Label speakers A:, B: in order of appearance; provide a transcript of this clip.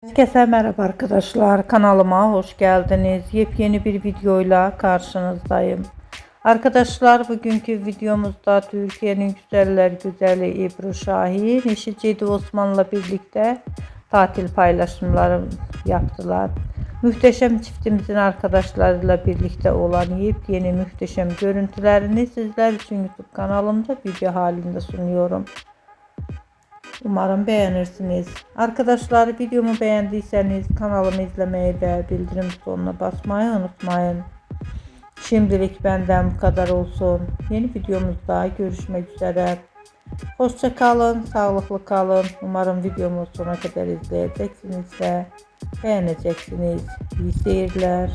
A: Herkese merhaba arkadaşlar, kanalıma hoş geldiniz. Yepyeni bir videoyla karşınızdayım. Arkadaşlar, bugünkü videomuzda Türkiye'nin güzeller güzeli Ebru Şahin, eşi Cedi Osman'la birlikte tatil paylaşımları yaptılar. Muhteşem çiftimizin arkadaşlarıyla birlikte olan yepyeni muhteşem görüntülerini sizler için YouTube kanalımda video halinde sunuyorum. Umarım beğenirsiniz. Arkadaşlar, videomu beğendiyseniz kanalımı izlemeyi ve bildirim butonuna basmayı unutmayın. Şimdilik benden bu kadar olsun. Yeni videomuzda görüşmek üzere. Hoşça kalın, sağlıklı kalın. Umarım videomu sona kadar izleyeceksiniz ve beğeneceksiniz. İyi seyirler.